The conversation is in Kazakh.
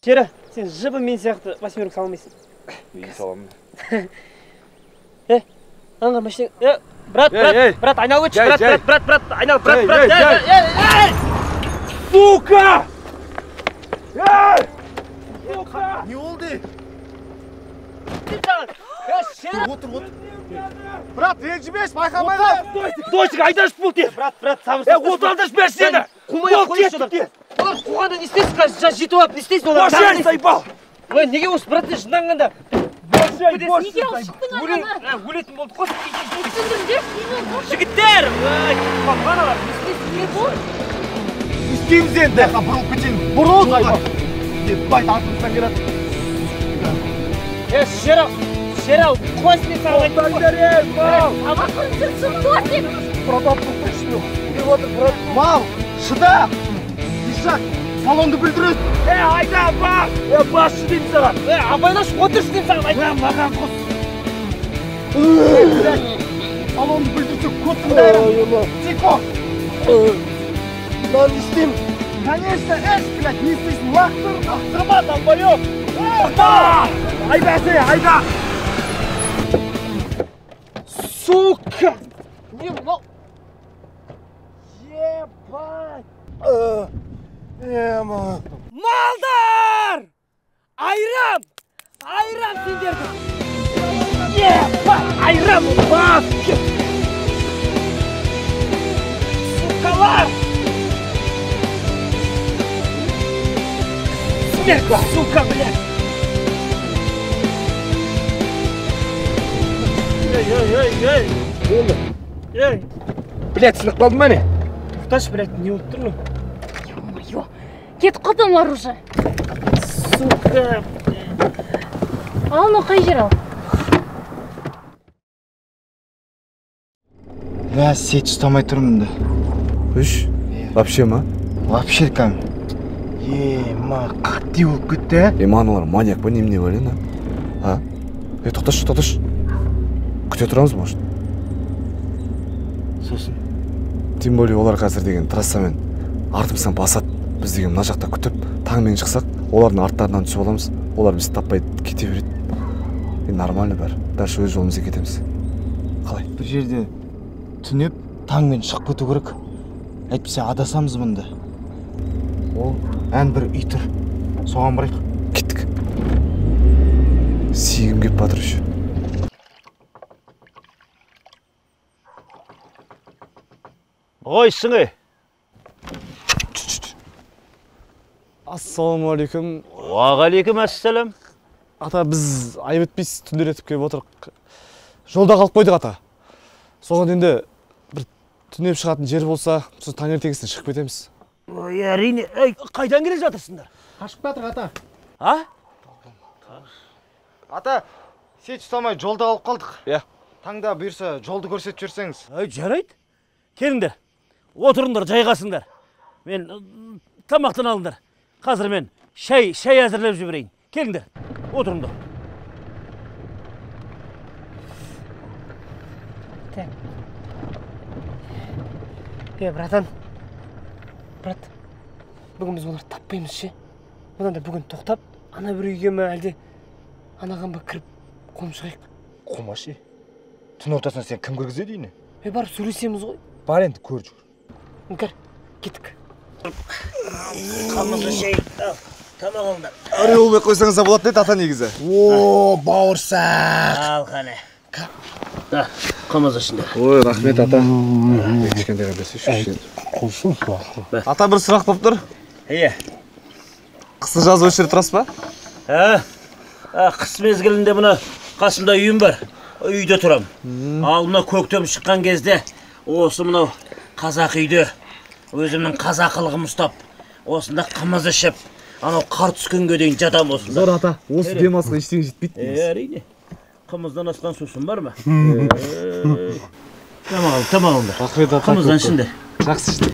Кері, сен жыбы мен сияқты восьмерок салмайсың. Мен саламын. Аңға машина... Брат, айналып өтші, брат, айналып, брат, Сука! Сука! Не oldu? Отыр. Брат, ренжімеш, байқамайла. Дойсик, айдаш бұл те. Брат, сабырсыз. Отандаш бәр сені. Қумай-ақ қойшы олар. Олар қуғанда не істейсің қазір, жас жетіп алып, не істейсің олар? Башай, сайпал. Ой, неге осы брат жынданғанда? Башай, Неге ол шықтың ағана? Өлетін болды, қос. Түсіндіріңдерші, Жігіттер! Қалған олар, не істейсің? не бол? İsteyimiz ende. Burul bütün. Burul. Ебать, артымыздан келеді. Шерал, қойсын мен саған айтып қой. Абақын жүрсін, туасен! Продавтың күшті. Деп отыр, брат. Мал, шыда. Ишак, салонды бүлдіреді. Айда, бас. Басшы деймін саған. Абайлаш отыршы деймін саған айтып. Маған қос. Салонды бүлдірсек көттің дайрам. Тихо. Lan isteyim. Конечно, блядь, не істейсің. Лақтырма, Долбоёб. Айда, айда. Сука! Не мынау? Ебать. Малдар! Айрам сендерді! Ебать! Айрам! Бас! Сукалар! Смерть, сука, блядь! Эй! Блядь, сынық қалды ма не? Тоқташы, блядь, не болып тұр ну? Ё-моё! Кетіп қалдым уже. Сука! Ал, ну қай жер ал? Я сеть ұстамай тұрмын да. Үш? Вообще ма? Вообще кәм. Қатты болып кетті, Маналар маньяк па немене ойлайын, а? Тоқташы. Күте тұрамыз, может? Сосын. Тем более олар қазір деген трассамен артымыздан басады. Біз деген мына жақта күтіп, таңмен шықсақ, олардың арттарынан түсіп аламыз. Олар бізді таппай кете береді. Нормально бәрі. Дальше өз жолымызға кетеміз. Қалай? Бір жерде түнеп, таңмен шығып кету керек. Әйтпесе адасамыз мұнда. Ол ән бір үй тұр. Соған барайық. Кеттік. Сиігім кеп батыр үші. Ой, сыңы. Ассалаумағалейкум. Уағалейкум ассалам. Ата, біз айып етпейсіз түнделетіп келіп отырық. Жолда қалып қойдық, ата. Соған енді бір түнеп шығатын жер болса, сосын таңертеңгісін шығып кетеміз. Ой, әрине. Қайдан келе жатырсыңдар? Қашып жатыр, ата. А? Ата, сеть ұстамай жолда қалып қалдық. Иә. Таңда бұйырса жолды көрсетіп жүрсеңіз. Жарайды. Келіңдер. Отырыңдар, жайғасыңдар. Мен тамақтан алыңдар. Қазір мен шай әзірлеп жіберейін. Келіңдер. Отырыңдар. Братан. Брат. Бүгін біз оларды таппаймыз ше. Одан да бүгін тоқтап, ана бір үйге ме әлде анаған ба кіріп қом шығайық. Қома ше. Түн ортасына сен кім кіргізеді үйіне? Барып сөйлесеміз ғой. Бар енді көр жүр. Үңкәр, кеттік. Қамызды шай. Тамақ алыңдар. Орел болмай қойсаңыз болады дейді ата негізі. О, бауырсақ. Ал қане. Қамыз ішінде. Ой, рахмет ата. Кішкентай қадасы Құлшын Ата бір сұрақ болып тұр. Иә. Қысы жазы осы жерде тұрасыз ба? Қыс мезгілінде мұны қасымда үйім бар. Үйде тұрам. Ал мына көктем шыққан кезде осы мынау қазақ үйде өзімнің қазақылығым ұстап, осында қымыз ішіп, анау қар түскенге дейін жатам осында. Зор ата, осы демалысқа ештеңе жетпейді. Әрине. Қымыздан асқан сусын бар ма? Тамағыңдар. Рахмет ата. Қымыздан ішінде. Жақсы ішті.